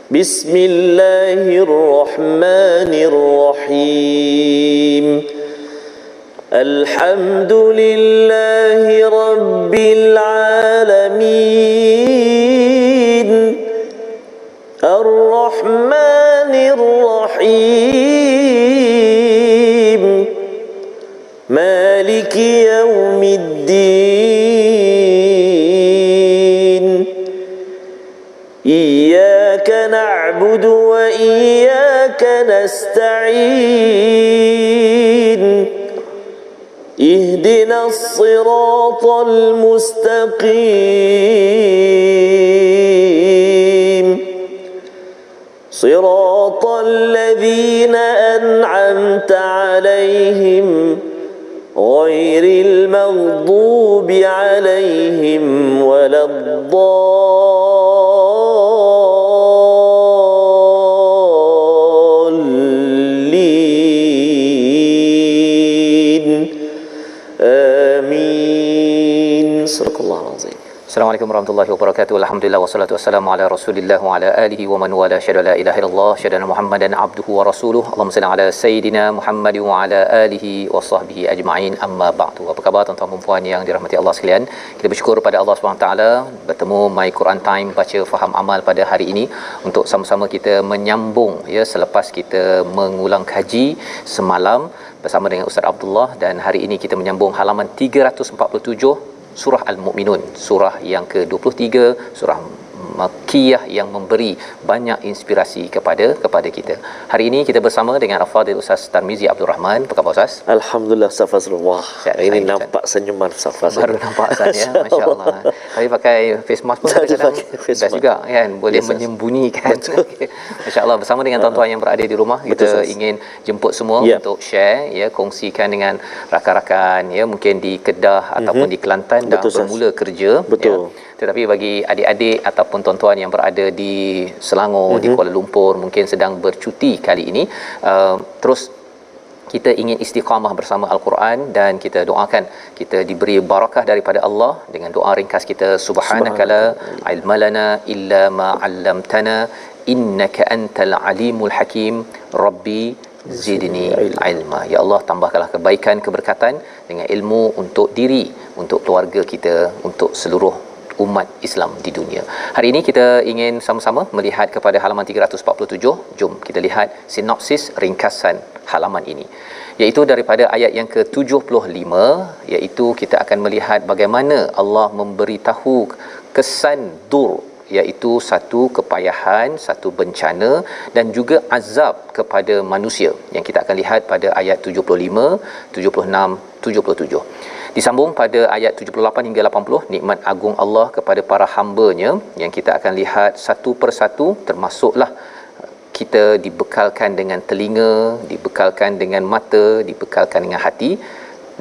بسم الله الرحمن الرحيم الحمد لله رب العالمين الرحمن الرحيم مالك يوم الدين إياك نعبد وإياك نستعين اهدنا الصراط المستقيم صراط الذين أنعمت عليهم غير المغضوب عليهم ولا الضالين آمين صدق الله العظيم. Assalamualaikum warahmatullahi wabarakatuh. Alhamdulillah wassalatu wassalamu ala Rasulillah wa ala alihi wa man wala syada la ilaha illallah syada Muhammadan abduhu wa rasuluhu. Allahumma salli ala sayidina Muhammad wa ala alihi wa sahbihi ajma'in. Amma ba'du. Apa khabar tuan-tuan dan puan yang dirahmati Allah sekalian? Kita bersyukur pada Allah Subhanahu taala bertemu My Quran Time baca faham amal pada hari ini untuk sama-sama kita menyambung ya selepas kita mengulang kaji semalam bersama dengan Ustaz Abdullah, dan hari ini kita menyambung halaman 347 surah Al-Mu'minun, surah yang ke-23, surah Makkiyah yang memberi banyak inspirasi kepada kita. Hari ini kita bersama dengan Al-Fadhil Ustaz Tarmizi Abdul Rahman. Apa khabar Ustaz? Alhamdulillah, Ustaz Fazrul. Wah, ini nampak senyuman Ustaz Fazrul. Baru nampak Ustaz ya, masya-Allah. Tapi pakai face mask pun kadang-kadang best juga kan, boleh menyembunyikan. Masya-Allah, bersama dengan tuan-tuan yang berada di rumah, kita ingin jemput semua untuk share ya, kongsikan dengan rakan-rakan ya, mungkin di Kedah ataupun di Kelantan dah bermula kerja ya. Tetapi bagi adik-adik ataupun tuan-tuan yang berada di Selangor, di Kuala Lumpur, mungkin sedang bercuti kali ini, terus kita ingin istiqamah bersama Al-Quran, dan kita doakan kita diberi barakah daripada Allah dengan doa ringkas kita, subhanakala ilmalana illa ma 'allamtana innaka antal alimul hakim rabbi zidni ilma. Ya Allah, tambahkanlah kebaikan, keberkatan dengan ilmu untuk diri, untuk keluarga kita, untuk seluruh umat Islam di dunia. Hari ini kita ingin sama-sama melihat kepada halaman 347. Jom kita lihat sinopsis ringkasan halaman ini, iaitu daripada ayat yang ke-75, iaitu kita akan melihat bagaimana Allah memberitahu kesan dur, iaitu satu kepayahan, satu bencana dan juga azab kepada manusia, yang kita akan lihat pada ayat 75, 76, 77. Disambung pada ayat 78 hingga 80, nikmat agung Allah kepada para hamba-Nya, yang kita akan lihat satu persatu, termasuklah kita dibekalkan dengan telinga, dibekalkan dengan mata, dibekalkan dengan hati.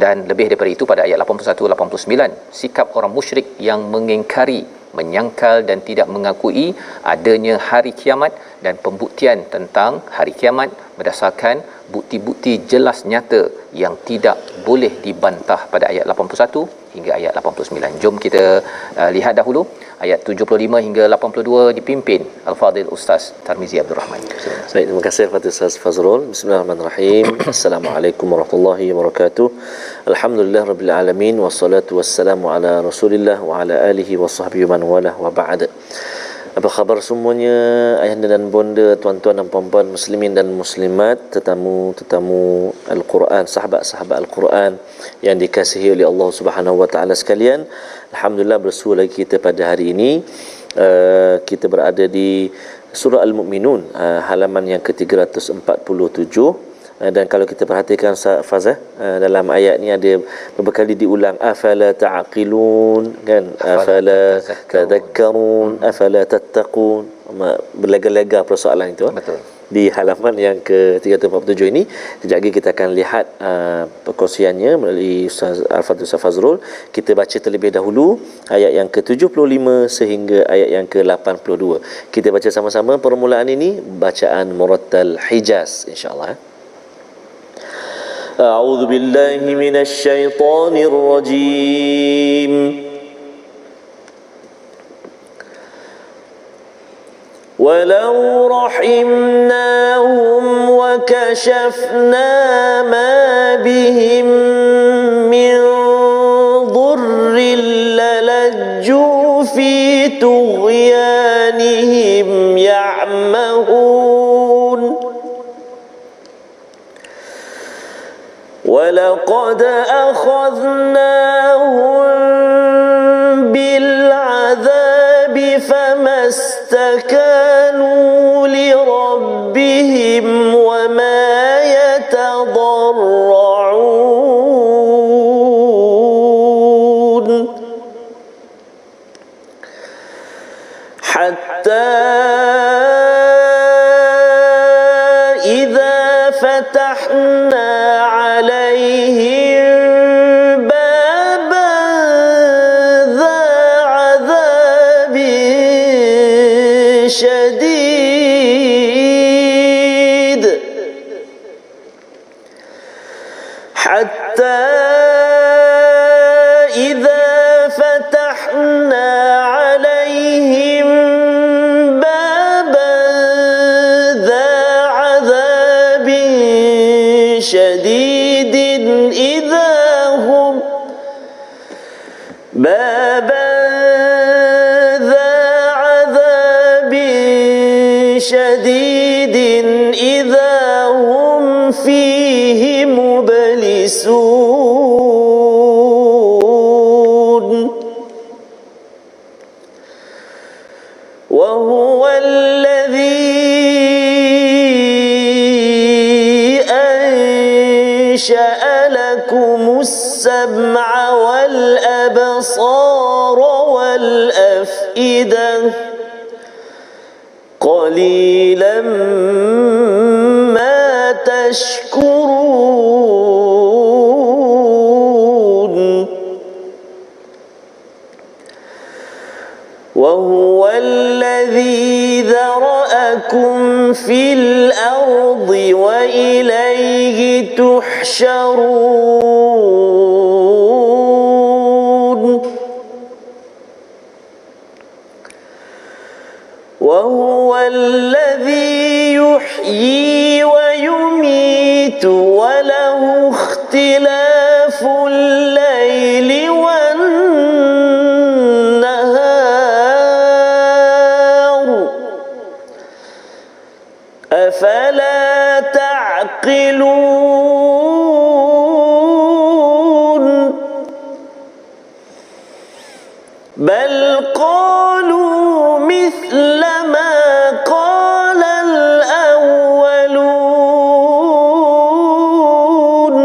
Dan lebih daripada itu, pada ayat 81-89, sikap orang musyrik yang mengingkari, menyangkal dan tidak mengakui adanya hari kiamat, dan pembuktian tentang hari kiamat berdasarkan bukti-bukti jelas nyata yang tidak boleh dibantah pada ayat 81 hingga ayat 89. Jom kita lihat dahulu ayat 75 hingga 82 dipimpin Al-Fadhil Ustaz Tarmizi Abdul Rahman. Baik, terima kasih Fadil Ustaz Fazrul. Bismillahirrahmanirrahim. Assalamualaikum warahmatullahi wabarakatuh. Alhamdulillah rabbil alamin, wassalatu wassalamu ala Rasulillah wa ala alihi wa sahbihi man walah wa ba'd. Apa khabar semuanya, ayahanda dan bonda, tuan-tuan dan puan-puan muslimin dan muslimat, tetamu Al-Quran, sahabat-sahabat Al-Quran yang dikasihi oleh Allah Subhanahu wa taala sekalian. Alhamdulillah, bersua lagi kita pada hari ini. Kita berada di surah Al-Mu'minun, halaman yang ke-347. Dan kalau kita perhatikan Fazah, dalam ayat ni ada beberapa kali diulang, afala ta'qilun kan, afala tadhakkarun, afala tattaqun, berlega-lega persoalan itu. Betul. Di halaman yang ke-347 ini, sekejap lagi kita akan lihat perkongsiannya melalui Ustaz Al-Fadhil Ustaz Fazrul. Kita baca terlebih dahulu ayat yang ke-75 sehingga ayat yang ke-82. Kita baca sama-sama permulaan ini, bacaan murattal Hijaz insya-Allah. أعوذ بالله من الشيطان الرجيم ولو رحمناهم وكشفنا ما بهم من ضر للجوا في طغيانهم يعمهون ولقد أخذناهم بالعذاب فما استكانوا لربهم وما يتضرعون حتى إذا فتحنا عليهم بابا ذا عذاب شديد حتى إذا فتحنا عليهم بابا ذا عذاب شديد إذا هم بابا ذا عذاب شديد إذا هم فيه مبلسون وهو الذي أنشأ لكم السمع والأبصار والأفئدة قليلا ما تشكرون وهو الذي ذرأكم في الأرض وإليه تحشرون وهو الذي يحيي ويميت وله اختلاف الليل والنهار أفلا تعقلون بل قالوا مثل ما قال الأولون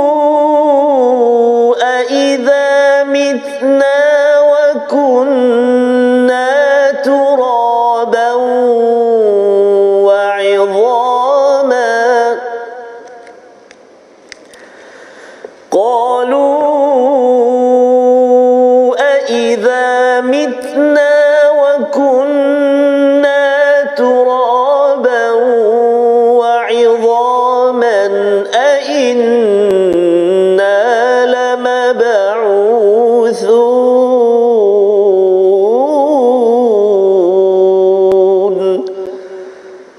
قالوا أإذا متنا وكنا ترابا وعظاما قالوا أإذا متنا وكنا ترابا وعظاما أإنا لمبعوثون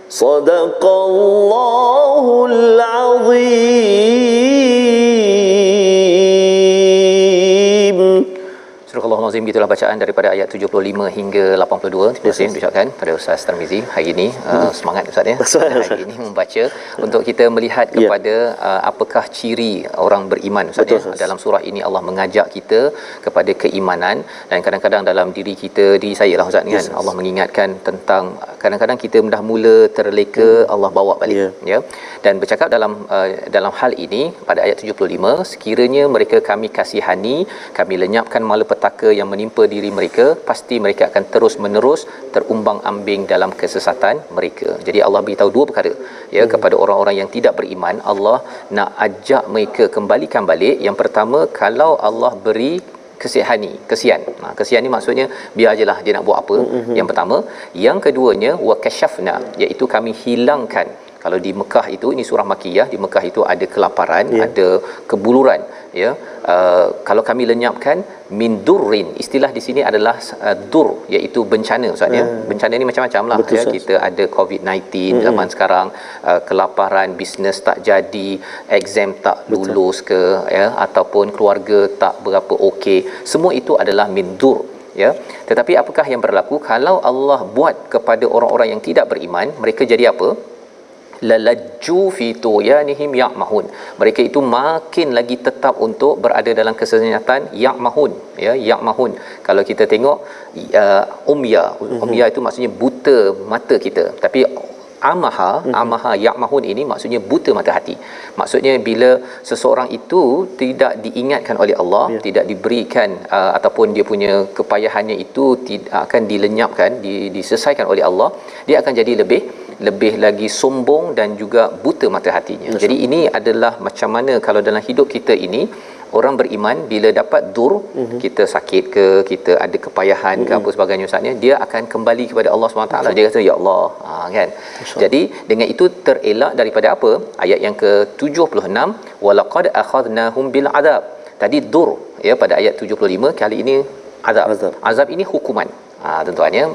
صدق الله العظيم. Surah Al-Azim, gitulah bacaan daripada ayat 75 hingga 82. Terima kasih diucapkan pada Ustaz Tarmizi hari ini. Semangat Ustaz ya. Hari ini membaca untuk kita melihat kepada apakah ciri orang beriman Ustaz ya. Dalam surah ini Allah mengajak kita kepada keimanan, dan kadang-kadang dalam diri kita, diri saya lah Ustaz kan, Allah mengingatkan tentang kadang-kadang kita dah mula terleka, Allah bawa balik ya. Dan bercakap dalam hal ini pada ayat 75, sekiranya mereka kami kasihani, kami lenyapkan malapetaka yang menimpa diri mereka, pasti mereka akan terus-menerus terumbang-ambing dalam kesesatan mereka. Jadi Allah beritahu dua perkara ya kepada orang-orang yang tidak beriman. Allah nak ajak mereka kembalikan balik. Yang pertama, kalau Allah beri kesian. Kesian ni maksudnya biar ajalah dia nak buat apa. Yang pertama. Yang keduanya wa kashafna, iaitu kami hilangkan. Kalau di Mekah itu, ini surah Makiyah, di Mekah itu ada kelaparan, ada kebuluran, ya, kalau kami lenyapkan min durrin, istilah di sini adalah dur, iaitu bencana Ustaz ya. Bencana ni macam-macam lah ya. Kita ada COVID-19 zaman sekarang, kelaparan, bisnes tak jadi, exam tak lulus ke ya, ataupun keluarga tak berapa okey, semua itu adalah min dur ya. Tetapi apakah yang berlaku kalau Allah buat kepada orang-orang yang tidak beriman, mereka jadi apa? Lalajju fi tuyanihim ya'mahun, mereka itu makin lagi tetap untuk berada dalam kesenyatan. Ya'mahun ya, ya'mahun, kalau kita tengok umya itu maksudnya buta mata kita, tapi amaha ya'mahun ini maksudnya buta mata hati. Maksudnya bila seseorang itu tidak diingatkan oleh Allah, tidak diberikan ataupun dia punya kepayahannya itu tidak akan dilenyapkan, diselesaikan oleh Allah, dia akan jadi lebih lagi sombong dan juga buta mata hatinya. Jadi ini adalah macam mana kalau dalam hidup kita ini, orang beriman bila dapat dur, kita sakit ke, kita ada kepayahan ke apa sebagainya Ustaznya, dia akan kembali kepada Allah SWT. Dia kata ya Allah, kan. Jadi dengan itu terelak daripada apa? Ayat yang ke-76, walaqad akhadnahum bil adab. Tadi dur ya pada ayat 75, kali ini azab. Azab ini hukuman. Tuan-tuan ya,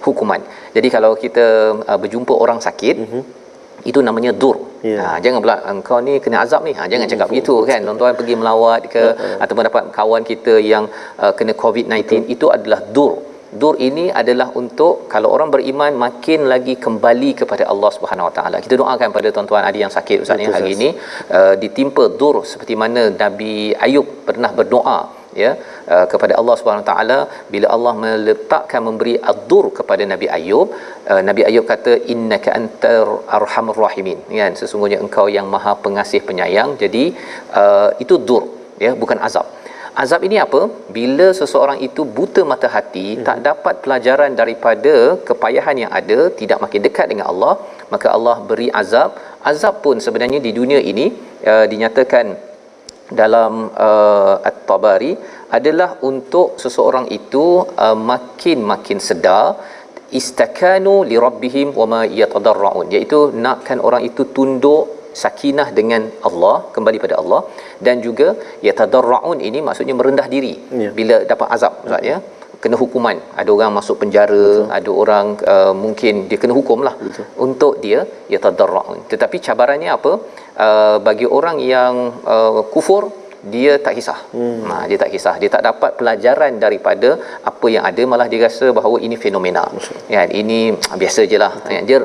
hukuman. Jadi kalau kita berjumpa orang sakit, itu namanya dur. Jangan pula engkau ni kena azab ni. Jangan cakap begitu kan. Tuan-tuan pergi melawat ke ataupun dapat kawan kita yang kena COVID-19, itu adalah dur. Dur ini adalah untuk kalau orang beriman makin lagi kembali kepada Allah Subhanahu Wa Taala. Kita doakan pada tuan-tuan ada yang sakit Ustaz ni hari ini ditimpa dur seperti mana Nabi Ayub pernah berdoa ya kepada Allah Subhanahu taala bila Allah meletakkan memberi ad-dur kepada Nabi Ayub. Nabi Ayub kata innaka antar arhamur rahimin, kan, sesungguhnya engkau yang maha pengasih penyayang. Jadi itu dur ya, bukan azab. Azab ini apa? Bila seseorang itu buta mata hati, tak dapat pelajaran daripada kepayahan yang ada, tidak makin dekat dengan Allah, maka Allah beri azab. Azab pun sebenarnya di dunia ini dinyatakan dalam At-Tabari adalah untuk seseorang itu makin sedar, istakanu li rabbihim wama yatadarraun, iaitu nakkan orang itu tunduk, sakinah dengan Allah, kembali pada Allah, dan juga yatadarraun ini maksudnya merendah diri bila dapat azab Ustaz ya, kena hukuman. Ada orang masuk penjara, ada orang mungkin dia kena hukum lah. Untuk dia yatadarraun. Tetapi cabarannya apa? Bagi orang yang kufur, dia tak kisah. Dia tak kisah, dia tak dapat pelajaran daripada apa yang ada, malah dia rasa bahawa ini fenomena kan, ini biasa je lah kan. Dia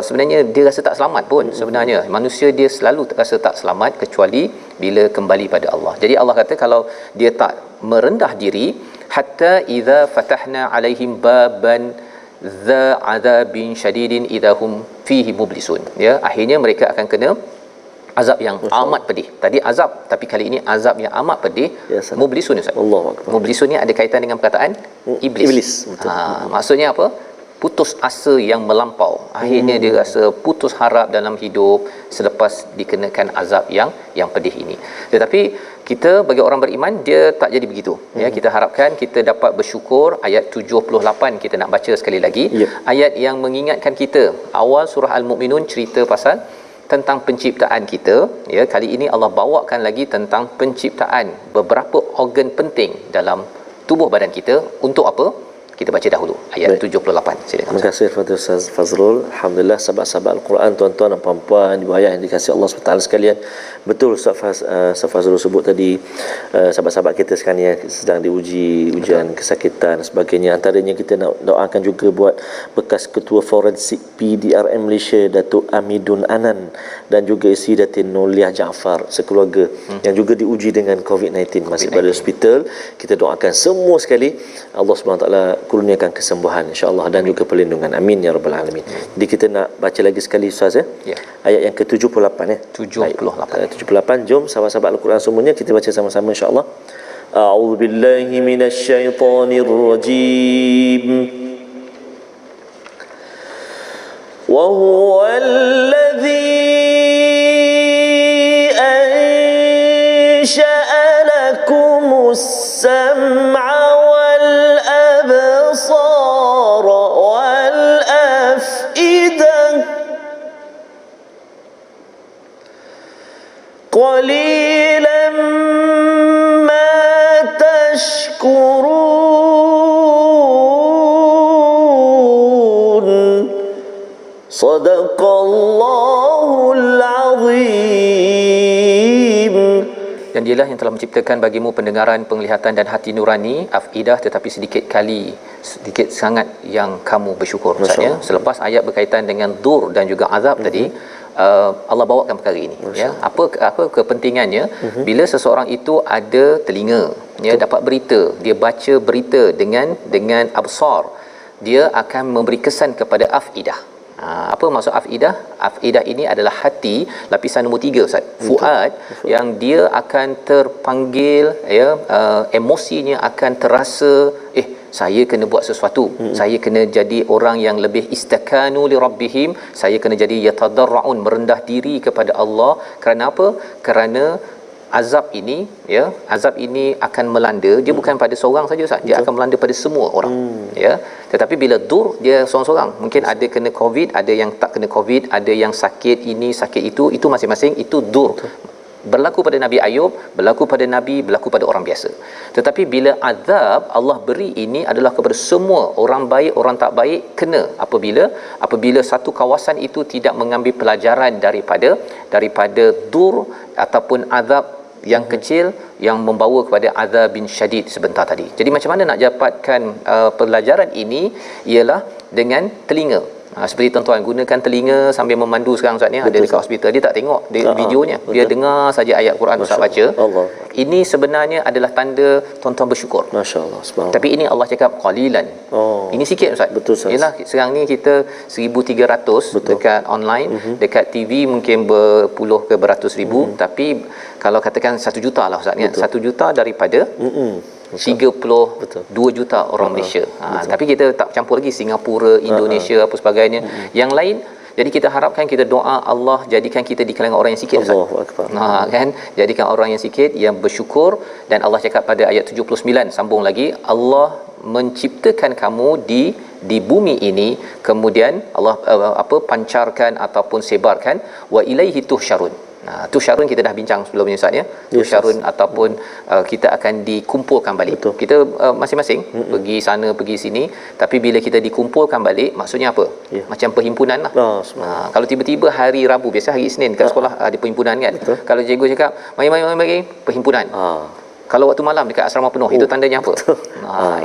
sebenarnya dia rasa tak selamat pun. Sebenarnya manusia dia selalu rasa tak selamat kecuali bila kembali pada Allah. Jadi Allah kata kalau dia tak merendah diri, hatta idza fatahna alaihim baban dza adzabin syadidin idahum fihi mublisun, ya, akhirnya mereka akan kena azab yang amat pedih. Tadi azab, tapi kali ini azab yang amat pedih. Mublisun Ustaz. Mublisun ni ada kaitan dengan perkataan iblis. Betul. Maksudnya apa? Putus asa yang melampau. Akhirnya dia rasa putus harap dalam hidup selepas dikenakan azab yang pedih ini. Tetapi kita bagi orang beriman, dia tak jadi begitu. Ya, kita harapkan kita dapat bersyukur. Ayat 78 kita nak baca sekali lagi. Ayat yang mengingatkan kita. Awal surah Al-Mu'minun cerita pasal tentang penciptaan kita, ya, kali ini Allah bawakan lagi tentang penciptaan beberapa organ penting dalam tubuh badan kita. Untuk apa? Kita baca dahulu ayat 78. Silakan. Terima kasih kepada Ustaz Fazrul. Alhamdulillah, sahabat-sahabat Al-Quran, tuan-tuan dan puan-puan, ibu ayah yang dikasihi Allah SWT sekalian. Betul Ustaz Fazrul sebut tadi, sahabat-sahabat kita sekarang yang sedang diuji ujian kesakitan dan sebagainya. Antaranya kita nak doakan juga buat bekas Ketua Forensik PDRM Malaysia Datuk Amidun Anan dan juga isteri Datin Noliah Jaafar sekeluarga yang juga diuji dengan COVID-19 masih pada hospital. Kita doakan semua sekali Allah SWT kurniakan kesembuhan insya-Allah dan juga perlindungan, amin ya rabbal alamin. Jadi kita nak baca lagi sekali Ustaz ya. Ayat yang ke-78 ya. 78. Jom sahabat-sahabat Al-Quran semuanya kita baca sama-sama insya-Allah. A'udzubillahi minasyaitonirrajim. Wa huwallazi ansha'a lakumus sam'a قليلا Sadaqallahul azim. Dan dialah yang telah menciptakan bagimu pendengaran, penglihatan dan hati nurani, afidah, tetapi sedikit sangat yang kamu bersyukur. Maksudnya selepas ayat berkaitan dengan dur dan juga azab tadi, Allah bawakan perkara ini, ya. Apa kepentingannya? Bila seseorang itu ada telinga, ya, dapat berita, dia baca berita dengan absar, dia akan memberi kesan kepada afidah. Apa maksud afidah? Afidah ini adalah hati, lapisan nombor 3 Ustaz. Fuad, yang dia akan terpanggil, ya, emosinya akan terasa, saya kena buat sesuatu, saya kena jadi orang yang lebih istakanu li rabbihim, saya kena jadi yatadarraun, merendah diri kepada Allah. Kerana apa? Kerana azab ini, ya, azab ini akan melanda dia bukan pada seorang saja Ustaz, dia akan melanda pada semua orang, ya. Tetapi bila dur, dia seorang-seorang, mungkin ada kena covid, ada yang tak kena covid, ada yang sakit ini sakit itu masing-masing itu dur. Berlaku pada Nabi Ayub, berlaku pada Nabi, berlaku pada orang biasa. Tetapi bila azab Allah beri ini adalah kepada semua, orang baik, orang tak baik kena. Apabila satu kawasan itu tidak mengambil pelajaran daripada dur ataupun azab yang kecil yang membawa kepada azab bin syadid sebentar tadi. Jadi macam mana nak dapatkan pelajaran ini? Ialah dengan telinga. Seperti tuan-tuan gunakan telinga sambil memandu sekarang Ustaz ni, ada dekat hospital, dia tak tengok videonya, dia dengar saja ayat Quran Ustaz baca. Ini sebenarnya adalah tanda tuan-tuan bersyukur. Masya-Allah, subhanallah. Tapi ini Allah cakap qalilan. Ini sikit Ustaz. Betul Ustaz. Yalah, sekarang ni kita 1300 dekat online, dekat TV mungkin berpuluh ke beratus ribu, tapi kalau katakan 1 juta lah Ustaz kan, 1 juta daripada 32 juta orang Malaysia. Tapi kita tak campur lagi Singapura, Indonesia, apa sebagainya. Yang lain, jadi kita harapkan, kita doa Allah jadikan kita di kalangan orang yang sikit. Allahu akbar. Kan, jadikan orang yang sikit yang bersyukur. Dan Allah cakap pada ayat 79, sambung lagi, Allah menciptakan kamu di bumi ini, kemudian Allah pancarkan ataupun sebarkan, wa ilaihi tuhsyarun. Tuhsyarun kita dah bincang sebelum ni Ustaz, ya. Tuhsyarun ataupun kita akan dikumpulkan balik. Betul. Kita masing-masing pergi sana pergi sini, tapi bila kita dikumpulkan balik, maksudnya apa? Macam perhimpunan lah. Kalau tiba-tiba hari Rabu, biasa hari Isnin kat sekolah ada perhimpunan kan. Kalau cikgu cakap mari perhimpunan. Kalau waktu malam dekat asrama penuh, itu tandanya apa?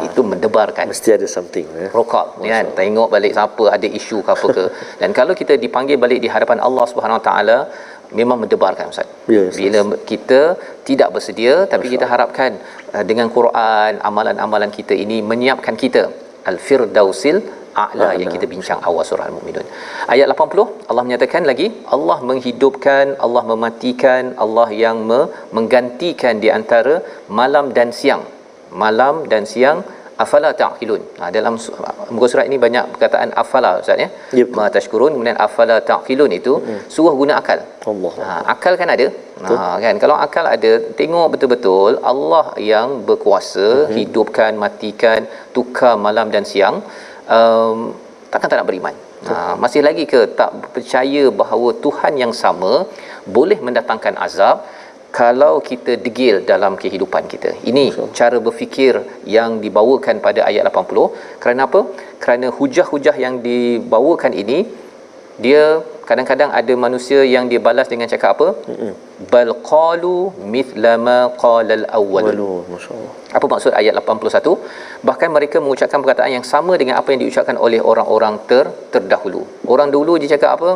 Itu mendebarkan. Mesti ada something, ya. Rokok, kan? Tengok balik siapa ada isu ke apa ke. Dan kalau kita dipanggil balik di hadapan Allah Subhanahu Wa Taala, memang mendebarkan Ustaz. Bila kita tidak bersedia, tapi kita harapkan dengan Quran, amalan-amalan kita ini menyiapkan kita al-firdausil a'la yang kita bincang awal surah Al-Mu'minun. Ayat 80 Allah menyatakan lagi, Allah menghidupkan, Allah mematikan, Allah yang menggantikan di antara malam dan siang. Malam dan siang, afala ta'qilun. Dalam muka surat ini banyak perkataan afala Ustaz, ya. Ma tashkurun, kemudian afala ta'qilun itu suruh guna akal. Allah. Akal kan ada. Kan, kalau akal ada, tengok betul-betul Allah yang berkuasa hidupkan, matikan, tukar malam dan siang. Takkan tak nak beriman. Masih lagi ke tak percaya bahawa Tuhan yang sama boleh mendatangkan azab kalau kita degil dalam kehidupan kita. Ini cara berfikir yang dibawakan pada ayat 80. Kerana apa? Kerana hujah-hujah yang dibawakan ini, dia kadang-kadang ada manusia yang dia balas dengan cakap apa? Bal qalu mithla ma qala al-awwal. Masya-Allah. Apa maksud ayat 81? Bahkan mereka mengucapkan perkataan yang sama dengan apa yang diucapkan oleh orang-orang terdahulu. Orang dulu dia cakap apa?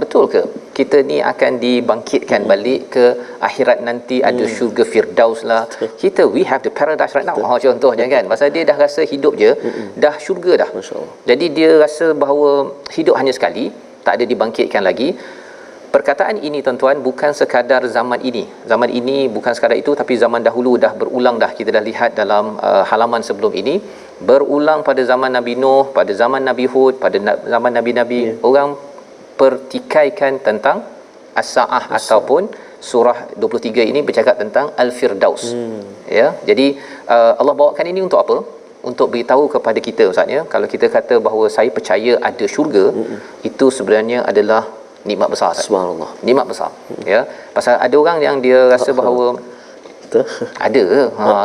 Betul ke kita ni akan dibangkitkan balik ke akhirat nanti, ada syurga firdaus lah. Kita we have the paradise right now. Contohnya kan, pasal dia dah rasa hidup je dah syurga dah. Jadi dia rasa bahawa hidup hanya sekali, tak ada dibangkitkan lagi. Perkataan ini tuan-tuan bukan sekadar zaman ini. Zaman ini bukan sekadar itu, tapi zaman dahulu dah berulang dah. Kita dah lihat dalam halaman sebelum ini, berulang pada zaman Nabi Nuh, pada zaman Nabi Hud, pada zaman Nabi-Nabi. Orang pertikaikan tentang as-saah ataupun surah 23 ini bercakap tentang al-firdaus. Ya, jadi Allah bawakan ini untuk apa? Untuk beritahu kepada kita Ustaz, ya, kalau kita kata bahawa saya percaya ada syurga, itu sebenarnya adalah nikmat besar. Subhanallah. Nikmat besar. Ya. Pasal ada orang yang dia rasa bahawa Betul. Ada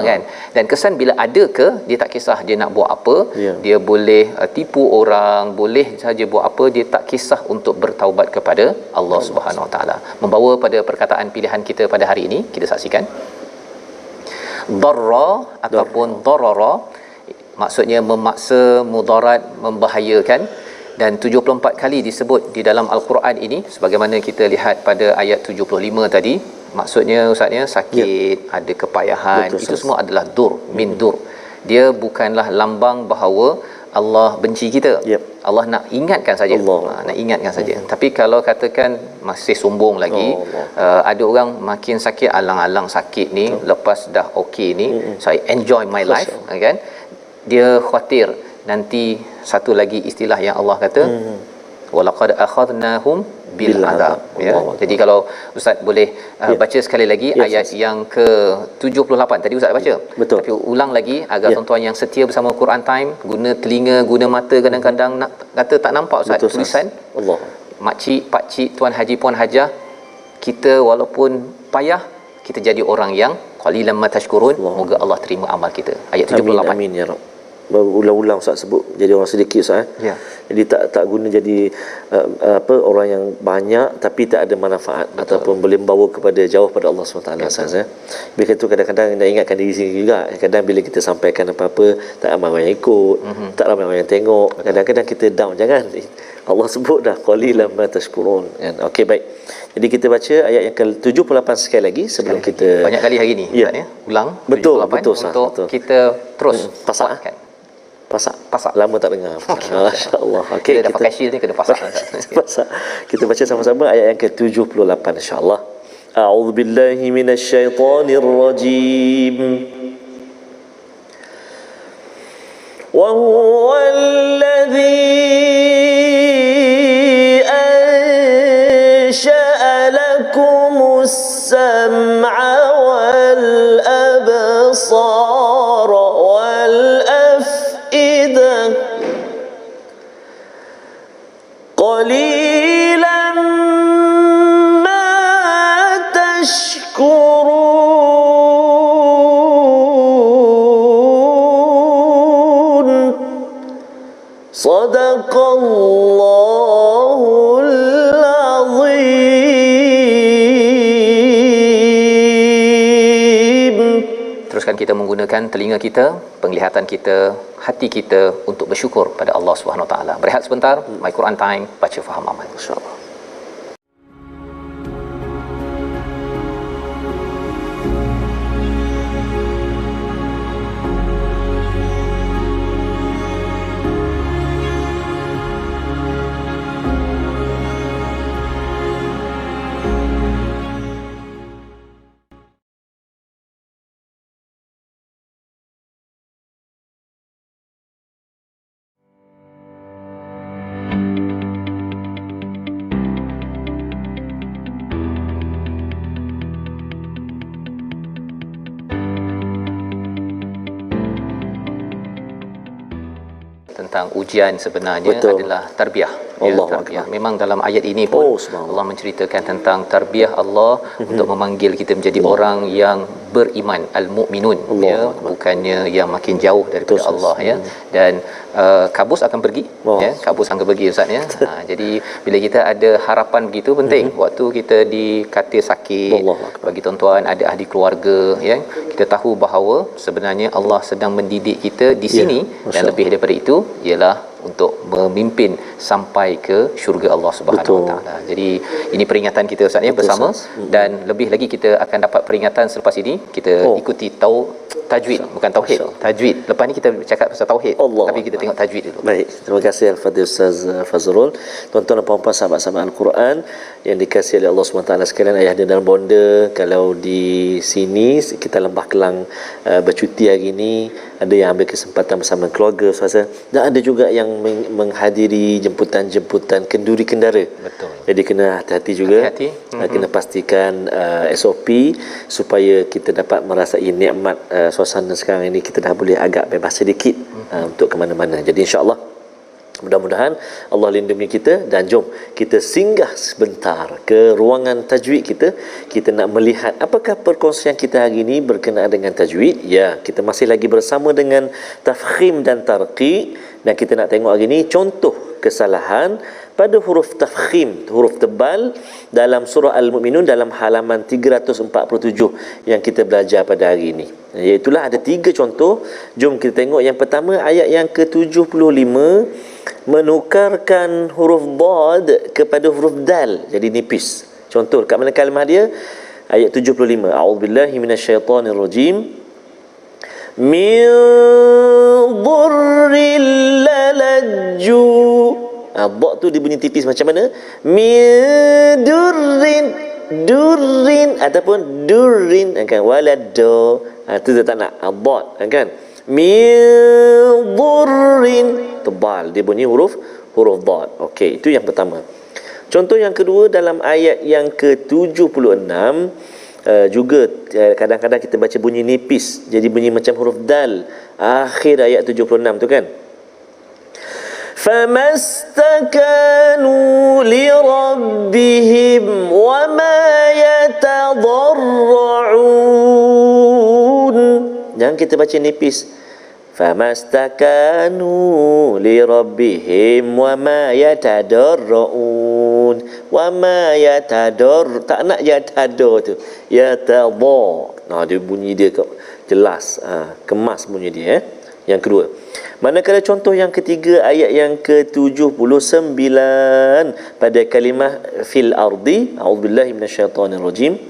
kan. Dan kesan bila ada ke, dia tak kisah dia nak buat apa, dia boleh tipu orang, boleh saja buat apa, dia tak kisah untuk bertaubat kepada Allah Subhanahu Wa Taala. Membawa pada perkataan pilihan kita pada hari ini, kita saksikan darra ataupun darara, maksudnya memaksa, mudarat, membahayakan. Dan 74 kali disebut di dalam Al-Quran ini, sebagaimana kita lihat pada ayat 75 tadi. Maksudnya ustaznya sakit, ada kepayahan, betul, itu semua adalah dur, min dur. Dia bukanlah lambang bahawa Allah benci kita. Allah nak ingatkan saja. Nak ingatkan saja. Tapi kalau katakan masih sombong lagi, ada orang makin sakit, alang-alang sakit ni, lepas dah okey ni, saya enjoy my life, kan? Dia khawatir nanti satu lagi istilah yang Allah kata, walaqad akhadnahum bil adab, ya. Jadi kalau ustaz boleh baca sekali lagi ayat yang ke-78 tadi ustaz baca. Betul. Tapi ulang lagi agar tuan-tuan yang setia bersama Quran Time, guna telinga, guna mata, kadang-kadang nak kata tak nampak ustaz. Betul, tulisan Allah. Makcik, pakcik, tuan haji, puan hajah, kita walaupun payah, kita jadi orang yang qalilan ma tashkurun. Moga Allah terima amal kita. Ayat 78. Amin ya Rabb. Berulang-ulang Ustaz sebut jadi orang sedikit Ustaz. Jadi tak guna jadi orang yang banyak tapi tak ada manfaat. Betul. Ataupun boleh membawa kepada jauh pada Allah SWT Ustaz. Bila itu kadang-kadang nak ingatkan diri sendiri juga. Kadang bila kita sampaikan apa-apa tak ramai orang yang ikut, tak ramai orang yang tengok. Kadang-kadang kita down. Jangan, Allah sebut dah qalilan ma tashkurun. Okey, baik. Jadi kita baca ayat yang ke-78 sekali lagi sebelum kita banyak kali hari ni Ustaz, ulang. Betul, 78 betul untuk betul. Kita terus pasak. Pasak. Lama tak dengar. Masya-Allah. Okey, kita dah pakai shield ni kena pasak. Pasak. Kita baca sama-sama ayat yang ke-78 insya-Allah. A'udzubillahi minasyaitonir rajim. Wa huwal ladzi ansha'a lakumus sam'a wal absara wal qalilan ma tashkurun. Sadaqallahul azim. Teruskan kita menggunakan telinga kita, penglihatan kita, hati kita untuk bersyukur pada Allah Subhanahu Wa Taala. Berehat sebentar, My Quran Time, baca faham amal. Insya-Allah. Tentang ujian sebenarnya adalah tarbiyah. Tarbiyah. Memang dalam ayat ini pun Allah menceritakan tentang tarbiyah Allah untuk memanggil kita menjadi orang yang beriman, al-mu'minun, bukannya yang makin jauh daripada Allah, dan kabus akan pergi, kabus akan pergi ustaz, jadi bila kita ada harapan begitu penting. Waktu kita di katil sakit, bagi tuan-tuan ada ahli keluarga, kita tahu bahawa sebenarnya Allah sedang mendidik kita di sini, dan lebih daripada itu ialah untuk memimpin sampai ke syurga Allah Subhanahu Wa Taala. Jadi ini peringatan kita Ustaz bersama, dan lebih lagi kita akan dapat peringatan selepas ini. Kita ikuti tajwid, bukan tauhid. Tajwid. Lepas ni kita bercakap pasal tauhid, tapi kita tengok tajwid dulu. Baik, terima kasih Al-Fadhil Ustaz Fazrul. Tuan-tuan dan puan-puan sahabat-sahabat Al-Quran yang dikasihi oleh Allah SWT sekalian, ayah dan bonda, kalau di sini kita Lembah Kelang bercuti hari ini, ada yang ambil kesempatan bersama keluarga Ustaz, dan ada juga yang menghadiri jemputan-jemputan kenduri kendara. Betul. Jadi kena hati-hati juga. Kena pastikan SOP supaya kita dapat merasai nikmat suasana sekarang ini. Kita dah boleh agak bebas sedikit untuk ke mana-mana. Jadi insya-Allah Mudah-mudahan Allah lindungi kita, dan jom kita singgah sebentar ke ruangan tajwid kita. Kita nak melihat apakah perkongsian kita hari ini berkenaan dengan tajwid. Ya, kita masih lagi bersama dengan tafkhim dan tarqiq, dan kita nak tengok hari ini contoh kesalahan pada huruf tafkhim, huruf tebal dalam surah Al-Mu'minun dalam halaman 347 yang kita belajar pada hari ini. Iaitulah ada 3 contoh. Jom kita tengok yang pertama, ayat yang ke-75, menukarkan huruf dad kepada huruf dal, jadi nipis. Contoh kat mana kalimah dia? Ayat 75. A'udzubillahi minasyaitonirrajim. Min dhurril lalajju. Dad tu dibunyi tipis macam mana? Min durrin ataupun durrin kan, walado. Tu dia tak nak dad kan. Min dhurrin, tebal dia bunyi huruf dad. Okey, itu yang pertama. Contoh yang kedua dalam ayat yang ke-76, juga kadang-kadang kita baca bunyi nipis, jadi bunyi macam huruf dal, akhir ayat 76 tu kan. Famastakanu lirabbihim wama yatadarra'un. Jangan kita baca nipis. Famastakanu lirabbihim wama yatadarra'un. Wama tak nak yatadar tu. Yatadar. Nah, dia bunyi dia jelas, kemas bunyi dia. Yang kedua. Manakala contoh yang ketiga, ayat yang ke-79 pada kalimah fil ardi. A'udzubillahi minasyaitonirrajim.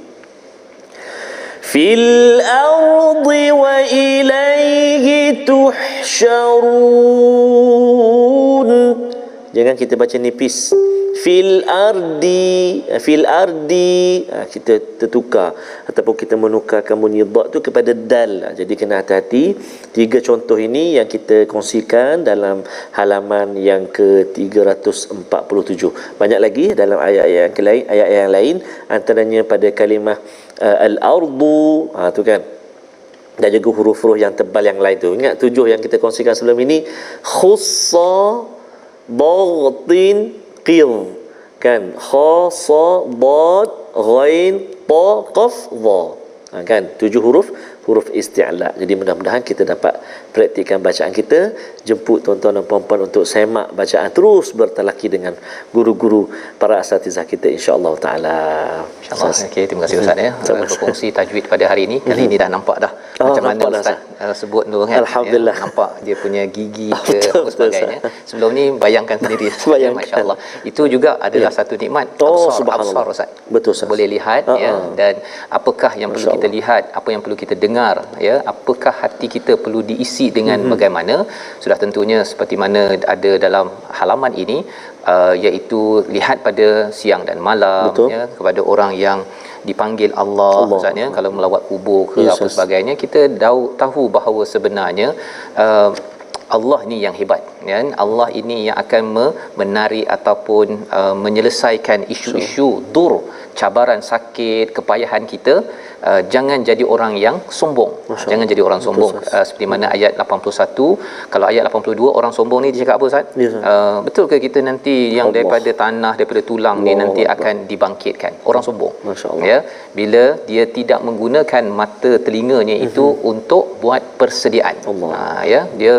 Fil ardi wa ilaihi tuhsyarun. Jangan kita baca nipis. Fil ardi, kita tertukar ataupun kita menukarkan bunyi dad tu kepada dal. Jadi kena hati-hati. 3 contoh ini yang kita kongsikan dalam halaman yang ke-347. Banyak lagi dalam ayat-ayat yang lain, antaranya pada kalimah al-ardu, tu kan, dan juga huruf-huruf yang tebal yang lain tu. Ingat 7 yang kita kongsikan sebelum ini. Khussa, batin, qil kan, kha sa dad ghain ta qaf dha kan, 7 huruf isti'la. Jadi mudah-mudahan kita dapat praktikkan bacaan kita. Jemput tuan-tuan dan puan-puan untuk semak bacaan, terus bertalaki dengan guru-guru para asatizah kita, insya-Allah taala. Insya-Allah. Okey, terima kasih Ustaz ya. Berkongsi tajwid pada hari ini. Kali ini dah nampak dah macam mana Ustaz sebut tu kan. Alhamdulillah. Ya, nampak dia punya gigi ke apa sebagainya. Sebelum ni bayangkan sendiri. Masya-Allah. Itu juga adalah satu nikmat. Absar Ustaz. Betul Ustaz. Boleh lihat ya, dan apakah yang perlu kita lihat, apa yang perlu kita dengar ya, apakah hati kita perlu diisi dengan bagaimana. Sudah tentunya seperti mana ada dalam halaman ini, iaitu lihat pada siang dan malam. Betul. Ya, kepada orang yang dipanggil Allah maksudnya kalau melawat kubur ke apa sebagainya, kita tahu bahawa sebenarnya Allah ni yang hebat kan. Allah ini yang akan menarik ataupun menyelesaikan isu-isu dur, cabaran, sakit, kepayahan kita. Jangan jadi orang yang sombong. Jangan jadi orang sombong. Seperti mana ayat 81. Kalau ayat 82, orang sombong ni dia cakap apa Ustaz? Betul ke kita nanti yang daripada tanah, daripada tulang ni nanti akan dibangkitkan? Orang sombong. Ya, bila dia tidak menggunakan mata telinganya itu untuk buat persediaan. Ya, dia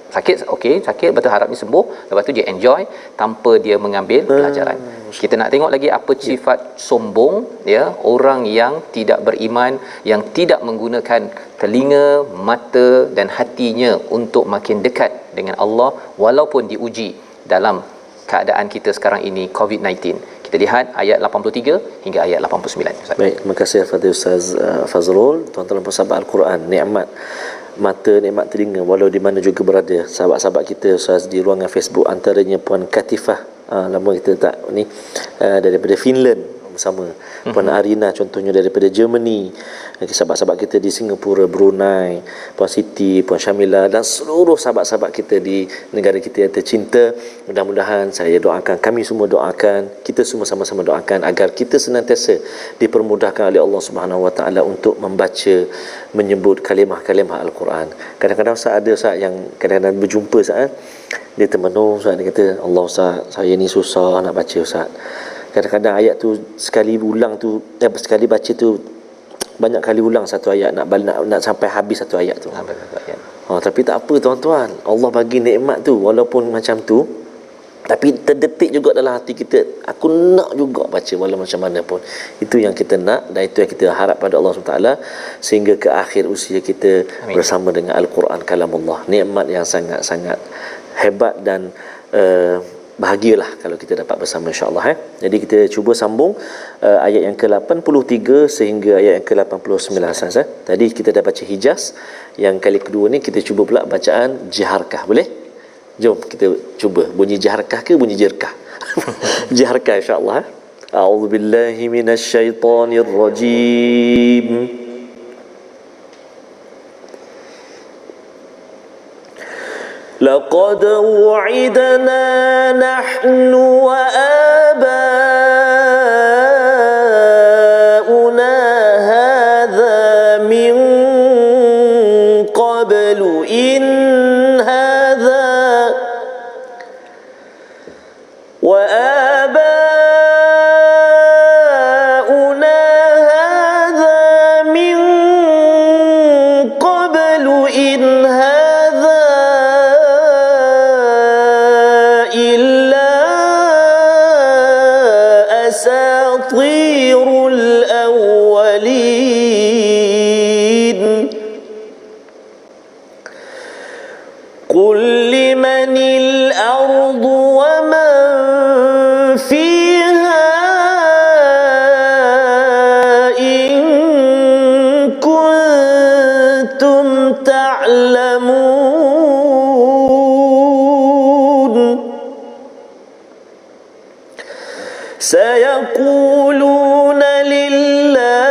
sakit, okey, sakit, betul, harapnya sembuh, lepas tu dia enjoy tanpa dia mengambil pelajaran. Kita nak tengok lagi apa sifat sombong ya, orang yang tidak beriman, yang tidak menggunakan telinga, mata dan hatinya untuk makin dekat dengan Allah walaupun diuji dalam keadaan kita sekarang ini COVID-19. Kita lihat ayat 83 hingga ayat 89. Ustaz. Baik, terima kasih kepada Ustaz Fazrul. Tuan-tuan pensahabat Al-Quran, nikmat mata, nikmat telinga, walau di mana juga berada. Sahabat-sahabat kita Ustaz di ruangan Facebook, antaranya Puan Katifah, lama kita tak ni, daripada Finland bersama, Puan Arina contohnya daripada Germany, sahabat-sahabat kita di Singapura, Brunei, Puan Siti, Puan Syamila dan seluruh sahabat-sahabat kita di negara kita yang tercinta. Mudah-mudahan saya doakan, kami semua doakan, kita semua sama-sama doakan agar kita senantiasa dipermudahkan oleh Allah Subhanahu Wa Taala untuk membaca, menyebut kalimah-kalimah Al-Quran. Kadang-kadang Ustaz ada Ustaz yang kadang-kadang berjumpa Ustaz, Dia termenung Ustaz, dia kata, Allah Ustaz, saya ni susah nak baca Ustaz. Kadang-kadang ayat tu sekali ulang tu, sekali baca tu banyak kali ulang satu ayat, nak sampai habis satu ayat tu. Tapi tak apa tuan-tuan, Allah bagi nikmat tu walaupun macam tu, tapi terdetik juga dalam hati kita, aku nak juga baca walau macam mana pun. Itu yang kita nak, dan itu yang kita harap pada Allah SWT, sehingga ke akhir usia kita bersama dengan Al-Quran kalamullah. Nikmat yang sangat-sangat hebat dan bahagialah kalau kita dapat bersama, insya-Allah. Jadi kita cuba sambung ayat yang ke-83 sehingga ayat yang ke-89. Tadi kita dah baca Hijaz, yang kali kedua ni kita cuba pula bacaan Jiharkah. Boleh? Jom kita cuba bunyi Jiharkah ke bunyi Jirkah. Jiharkah, insya-Allah. A'udzubillahi minasyaitonirrajim. لقد وعدنا نحن وآباؤنا هذا من قبل إن هذا وآباؤنا هذا من قبل إن هذا إلا أساطير الأولين قل لمن الأرض ومن فيها إن كنتم تعلمون سيقولون لله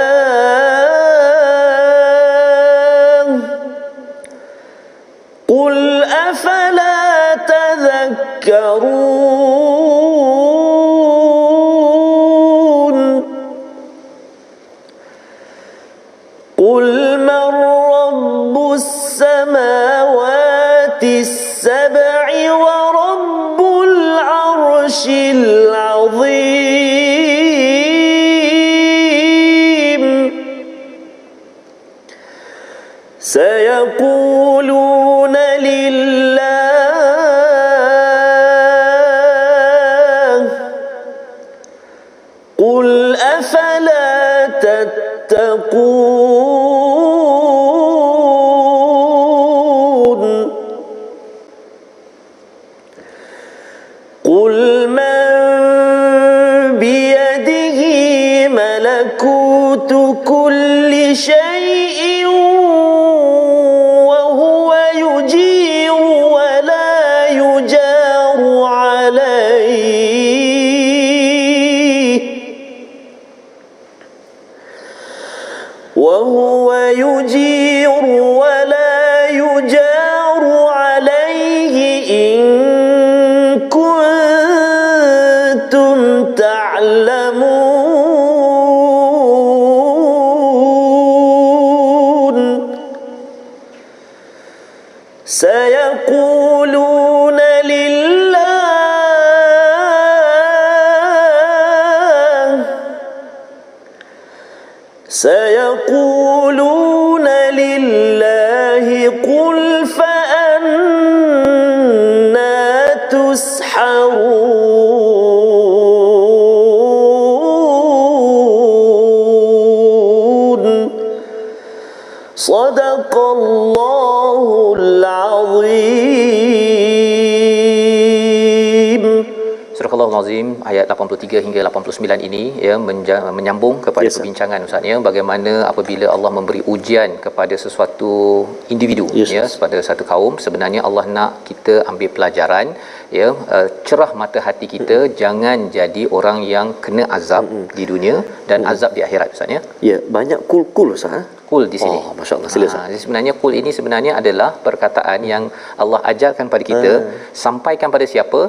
قل أفلا تذكرون قل من رب السماوات السبع ورب العرش العظيم سيقولون لله قل أفلا تتقون قل من بيده ملكوت كل شيء وهو يجير ولا يجار عليه وهو يجير ولا يجار عليه إن كنتم تعلمون سيقولون لله سيقولون لله قل فأنا تسحرون صدق الله العظيم. Surah Al-Azim ayat 83 hingga 89 ini ya menyambung kepada perbincangan Ustaz ya, bagaimana apabila Allah memberi ujian kepada sesuatu individu ya, kepada satu kaum, sebenarnya Allah nak kita ambil pelajaran ya, cerah mata hati kita, jangan jadi orang yang kena azab di dunia dan azab di akhirat Ustaz ya. Ya, banyak kul Ustaz. Kul di sini. Oh, masya-Allah. Silakan. Sebenarnya kul ini sebenarnya adalah perkataan yang Allah ajarkan pada kita, sampaikan pada siapa?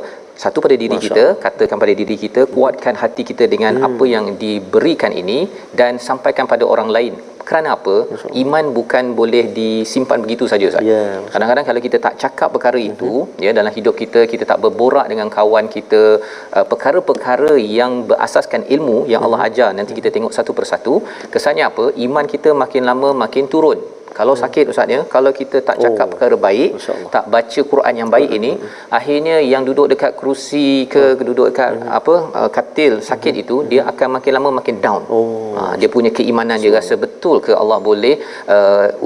Satu pada diri kita, katakan pada diri kita, kuatkan hati kita dengan apa yang diberikan ini dan sampaikan pada orang lain. Kerana apa? Iman bukan boleh disimpan begitu saja, Ustaz. Kadang-kadang kalau kita tak cakap perkara itu, ya, dalam hidup kita, kita tak berborak dengan kawan kita, perkara-perkara yang berasaskan ilmu yang Allah ajar, nanti kita tengok satu persatu, kesannya apa? Iman kita makin lama makin turun. Kalau sakit, Ustaz, ya, kalau kita tak cakap perkara baik, tak baca Quran yang baik ini, akhirnya yang duduk dekat kerusi ke duduk dekat katil sakit itu, dia akan makin lama makin down. Dia punya keimanan, dia rasa betul ke Allah boleh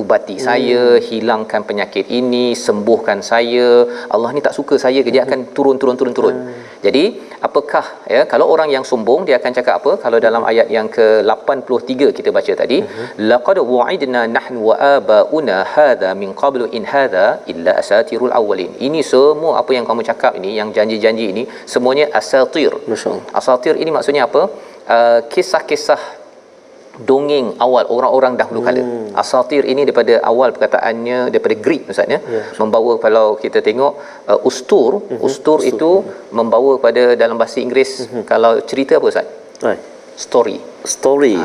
ubati saya, hilangkan penyakit ini, sembuhkan saya, Allah ni tak suka saya ke, dia akan turun. Jadi apakah, ya, kalau orang yang sombong, dia akan cakap apa? Kalau dalam ayat yang ke-83 kita baca tadi, laqad wa'idna nahnu wa abauna hadha min qablu in hadha illa asatirul awwalin. Ini semua apa yang kamu cakap ini, yang janji-janji ini, semuanya asatir. Asatir ini maksudnya apa? Kisah-kisah dongeng awal orang-orang dahulu kala. Asatir ini daripada awal perkataannya daripada Greek, Ustaz, ya. Membawa, kalau kita tengok ustur itu membawa pada dalam bahasa Inggeris, kalau cerita apa, Ustaz? Story. Story.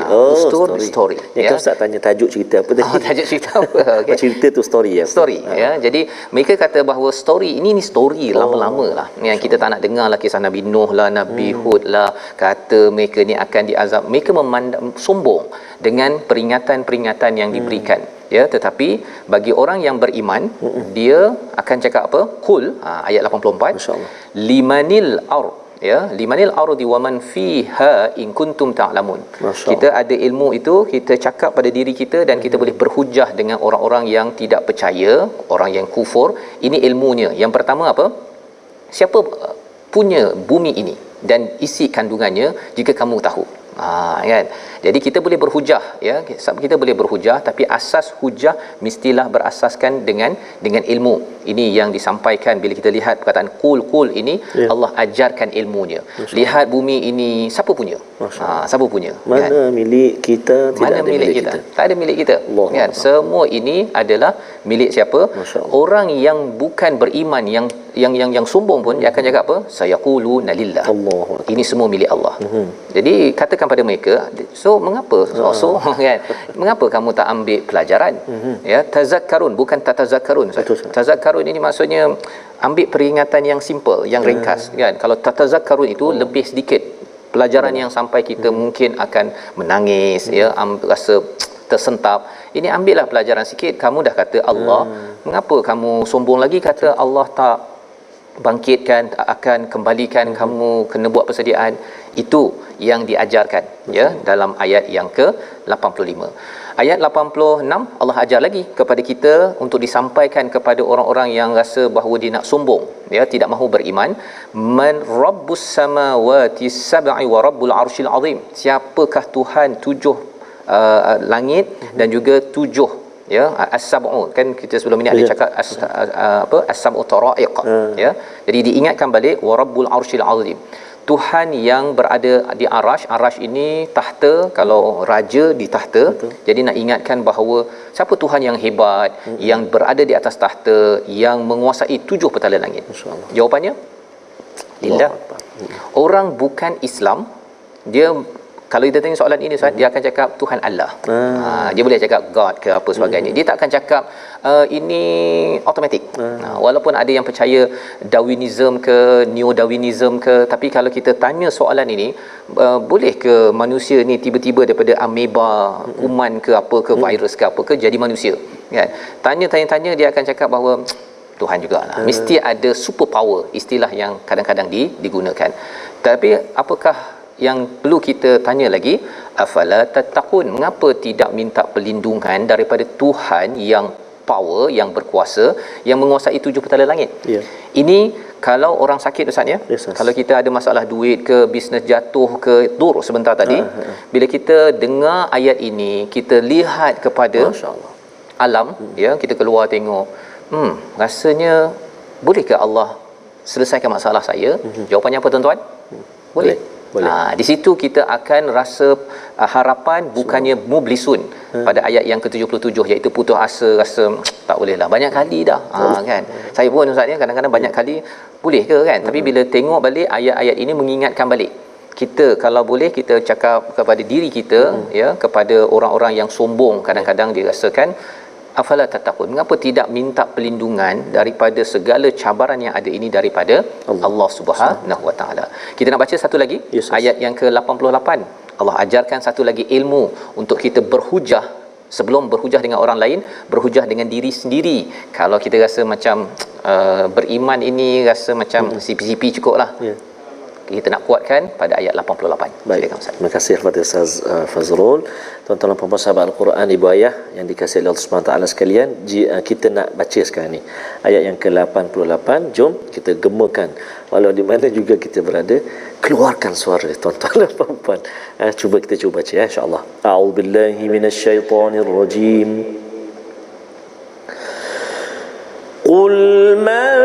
Story. Ya, Ustaz tanya tajuk cerita apa tadi? Tajuk cerita apa? Okay. Cerita tu story, ya. Story, ya. Jadi mereka kata bahawa story ini ni story lama-lama lah. Yang kita tak nak dengar lah kisah Nabi Nuh lah, Nabi Hud lah, kata mereka ni akan diazab. Mereka memandang sombong dengan peringatan-peringatan yang diberikan. Ya, tetapi bagi orang yang beriman, dia akan cakap apa? Qul, ayat 84. Limanil ard, ya, limanil ardi wa man fiha in kuntum ta'lamun. Kita ada ilmu itu, kita cakap pada diri kita dan kita boleh berhujah dengan orang-orang yang tidak percaya, orang yang kufur. Ini ilmunya. Yang pertama apa? Siapa punya bumi ini dan isi kandungannya, jika kamu tahu. Kan? Jadi kita boleh berhujah, ya, kita boleh berhujah, tapi asas hujah mestilah berasaskan dengan ilmu. Ini yang disampaikan bila kita lihat perkataan qul ini, Allah ajarkan ilmunya. Lihat bumi ini siapa punya? Siapa punya? Mana kan? Milik kita? Mana milik kita? Tak ada milik kita. Kan? Semua ini adalah milik siapa? Orang yang bukan beriman, yang sombong pun dia akan cakap apa? Sayaquluna lillah. Ini semua milik Allah. Jadi katakan pada mereka, so mengapa kan, mengapa kamu tak ambil pelajaran? Ya, tazakkarun, bukan tatazakkarun. Tazakkarun ini maksudnya ambil peringatan yang simple, yang ringkas, kan. Kalau tatazakkarun itu lebih sedikit pelajaran yang sampai kita mungkin akan menangis, ya, rasa tersentap. Ini ambillah pelajaran sikit. Kamu dah kata Allah, mengapa kamu sombong lagi kata Allah tak bangkitkan, akan kembalikan, kamu kena buat persediaan. Itu yang diajarkan, ya, dalam ayat yang ke-85. Ayat 86 Allah ajar lagi kepada kita untuk disampaikan kepada orang-orang yang rasa bahawa dia nak sombong, ya, tidak mahu beriman. Man rabbus samawati sab'i wa rabbul arsyil azim. Siapakah Tuhan 7 langit dan juga 7, ya, as-sab'u, kan kita sebelum ini ada cakap as-sab'u tara'iq, ya. Jadi diingatkan balik wa rabbul arsyil azim. Tuhan yang berada di arash ini tahta, kalau raja di tahta. Jadi nak ingatkan bahawa siapa Tuhan yang hebat, yang berada di atas tahta, yang menguasai 7 petala langit. Jawapannya lillah. Orang bukan Islam, dia kalau kita tengok soalan ini, Ustaz, dia akan cakap Tuhan Allah. Dia boleh cakap God ke apa sebagainya. Dia tak akan cakap ini automatik. Walaupun ada yang percaya Darwinism ke Neo-Darwinism ke, tapi kalau kita tanya soalan ini, boleh ke manusia ni tiba-tiba daripada ameba, kuman ke apa ke, virus ke apa ke, jadi manusia, kan? Tanya-tanya dia akan cakap bahawa Tuhan jugalah. Mesti ada super power, istilah yang kadang-kadang digunakan. Tapi apakah yang perlu kita tanya lagi, afala tattaqun, mengapa tidak minta perlindungan daripada Tuhan yang power, yang berkuasa, yang menguasai 7 petala langit? Ini kalau orang sakit, Ustaz, ya. Kalau kita ada masalah duit ke, bisnes jatuh ke, dur sebentar tadi, bila kita dengar ayat ini, kita lihat kepada alam, ya, kita keluar tengok, rasanya bolehkah Allah selesaikan masalah saya? Jawapannya apa, tuan-tuan? Boleh. Di situ kita akan rasa harapan, bukannya mublisun. Pada ayat yang ke-77 iaitu putus asa, rasa tak boleh lah, banyak kali dah kan. Saya pun Ustaz ni kadang-kadang banyak kali boleh ke kan, tapi bila tengok balik ayat-ayat ini mengingatkan balik kita, kalau boleh kita cakap kepada diri kita, ya, kepada orang-orang yang sombong kadang-kadang dirasakan, afala tattaqun, mengapa tidak minta perlindungan daripada segala cabaran yang ada ini daripada Allah Subhanahu Wa Taala. Kita nak baca satu lagi, ayat yang ke-88. Allah ajarkan satu lagi ilmu untuk kita berhujah. Sebelum berhujah dengan orang lain, berhujah dengan diri sendiri. Kalau kita rasa macam beriman ini rasa macam CP-CP cukup lah, kita nak kuatkan pada ayat 88. Baik, terima kasih kepada Ustaz Fazrul. Tuan-tuan dan puan-puan sahabat Al-Quran, ibu ayah yang dikasihi oleh Allah Subhanahu Wa Taala sekalian, kita nak baca sekarang ni ayat yang ke-88. Jom kita gemakan, walau di mana juga kita berada, keluarkan suara tuan-tuan dan puan-puan. Cuba kita cuba baca ya, insya-Allah. A'udzubillahi minasyaitonirrajim. Qul man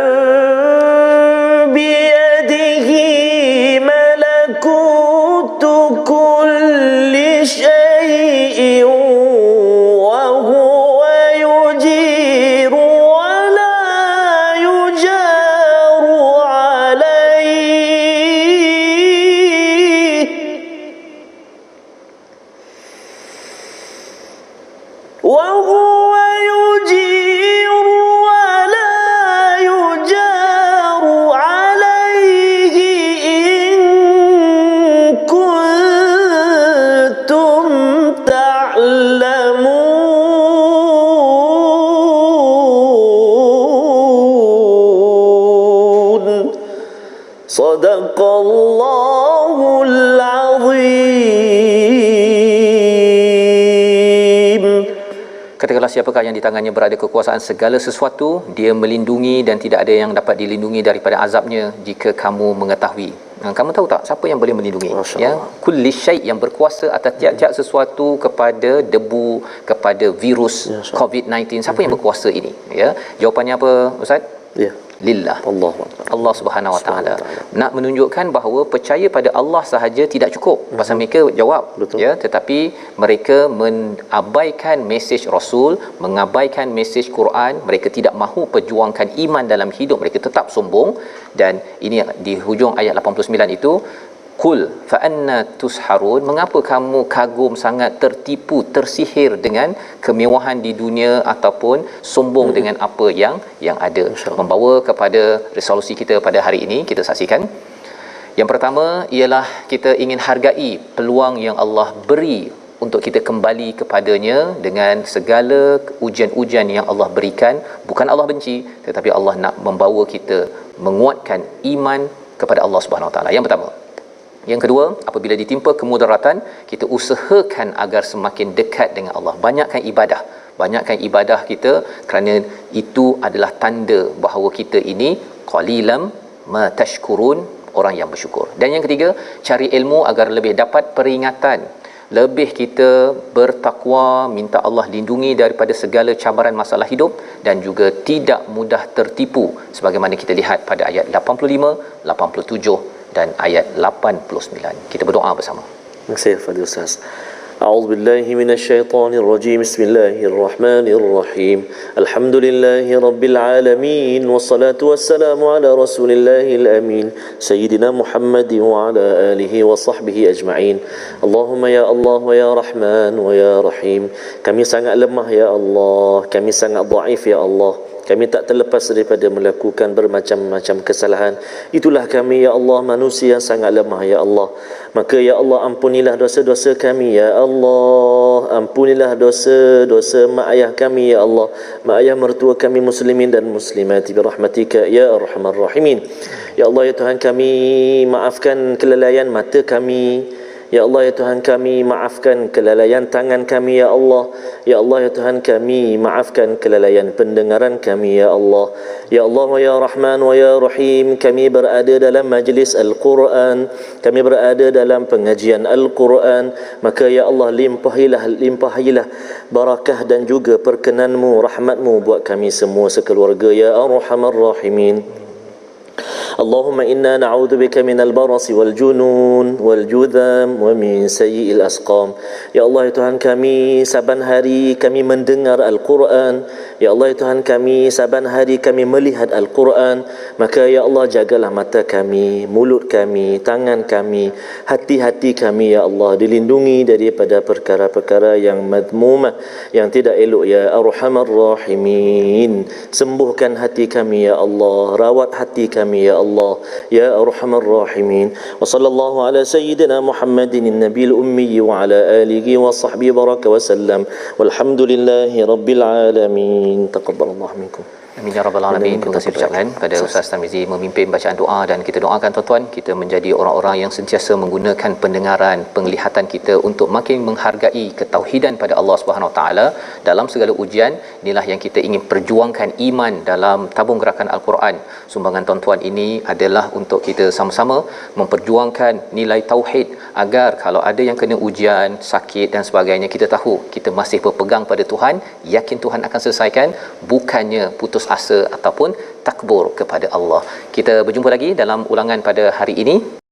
biyadihi malakutu kulli syai'in wa huwa yujiru wa la yujaru alayhi wa huwa yujiru wa la yujaru alayhi in kuntum ta'lamun. Sadaqallahul azim. Katakanlah, siapakah yang di tangannya berada kekuasaan segala sesuatu, dia melindungi dan tidak ada yang dapat dilindungi daripada azabnya jika kamu mengetahui. Kamu tahu tak siapa yang boleh melindungi? Ya, kulli syai', yang berkuasa atas tiap-tiap sesuatu, kepada debu, kepada virus COVID-19. Siapa yang berkuasa ini? Ya, jawapannya apa Ustaz? Ya, lillah, Allah Subhanahu Wa Taala. Nak menunjukkan bahawa percaya pada Allah sahaja tidak cukup. Pasal mereka jawab, ya, tetapi mereka mengabaikan mesej Rasul, mengabaikan mesej Quran. Mereka tidak mahu perjuangkan iman dalam hidup mereka, tetap sombong. Dan ini di hujung ayat 89 itu, qul fa anna tusharun, mengapa kamu kagum sangat, tertipu, tersihir dengan kemewahan di dunia ataupun sombong dengan apa yang ada. Membawa kepada resolusi kita pada hari ini, kita saksikan. Yang pertama ialah kita ingin hargai peluang yang Allah beri untuk kita kembali kepadanya dengan segala ujian-ujian yang Allah berikan. Bukan Allah benci, tetapi Allah nak membawa kita menguatkan iman kepada Allah Subhanahu Wa Taala. Yang pertama. Yang kedua, apabila ditimpa kemudaratan, kita usahakan agar semakin dekat dengan Allah. Banyakkan ibadah. Banyakkan ibadah kita, kerana itu adalah tanda bahawa kita ini qalilam ma tashkurun, orang yang bersyukur. Dan yang ketiga, cari ilmu agar lebih dapat peringatan. Lebih kita bertakwa, minta Allah lindungi daripada segala cabaran masalah hidup, dan juga tidak mudah tertipu sebagaimana kita lihat pada ayat 85, 87 dan ayat 89. Kita berdoa bersama. Terima kasih Fadil Ustaz. A'udzubillahi minasyaitonirrajim. Bismillahirrahmanirrahim. Alhamdulillahi rabbil alamin, wassalatu wassalamu ala rasulillahil amin, sayyidina Muhammad wa ala alihi wa sahbihi ajma'in. Allahumma ya Allah wa ya Rahman wa ya Rahim. Kami sangat lemah ya Allah, kami sangat dhaif ya Allah. Kami tak terlepas daripada melakukan bermacam-macam kesalahan. Itulah kami ya Allah, manusia yang sangat lemah ya Allah. Maka ya Allah, ampunilah dosa-dosa kami ya Allah. Ampunilah dosa-dosa mak ayah kami ya Allah, mak ayah mertua kami muslimin dan muslimat birahmatika ya arhamar rahimin. Ya Allah ya Tuhan kami, maafkan kelalaian mata kami. Ya Allah ya Tuhan kami, maafkan kelalaian tangan kami ya Allah. Ya Allah ya Tuhan kami, maafkan kelalaian pendengaran kami ya Allah. Ya Allah wa ya Rahman wa ya Rahim, kami berada dalam majlis Al-Quran, kami berada dalam pengajian Al-Quran. Maka ya Allah, limpahilah barakah dan juga perkenanmu, rahmatmu buat kami semua sekeluarga ya Arhamar Rahimin. Allahumma inna na'udzubika minal barasi wal junun wal judham wa min sayyi'il asqam. Ya Allah, ya Tuhan kami, saban hari kami mendengar Al-Quran. Ya Allah, ya Tuhan kami, saban hari kami melihat Al-Quran. Maka ya Allah, jagalah mata kami, mulut kami, tangan kami, hati-hati kami ya Allah, dilindungi daripada perkara-perkara yang madmumah, yang tidak elok ya Arhamar Rahimin. Sembuhkan hati kami ya Allah, rawat hati kami ya Allah ya Arhamar Rahimin. Wa sallallahu ala sayyidina Muhammadin an-nabiyil ummi wa ala alihi wa sahbihi baraka wa sallam. Walhamdulillahi rabbil alamin. Taqabbalallahu minkum. Amin ya rabbal alamin. Terima kasih ucapkan pada Ustaz Tarmizi memimpin bacaan doa, dan kita doakan tuan-tuan kita menjadi orang-orang yang sentiasa menggunakan pendengaran, penglihatan kita untuk makin menghargai ketauhidan pada Allah Subhanahu Wa Taala dalam segala ujian. Inilah yang kita ingin perjuangkan, iman dalam tabung gerakan Al-Quran. Sumbangan tuan-tuan ini adalah untuk kita sama-sama memperjuangkan nilai tauhid, agar kalau ada yang kena ujian, sakit dan sebagainya, kita tahu kita masih berpegang pada Tuhan, yakin Tuhan akan selesaikan, bukannya putus asa ataupun takbur kepada Allah. Kita berjumpa lagi dalam ulangan pada hari ini.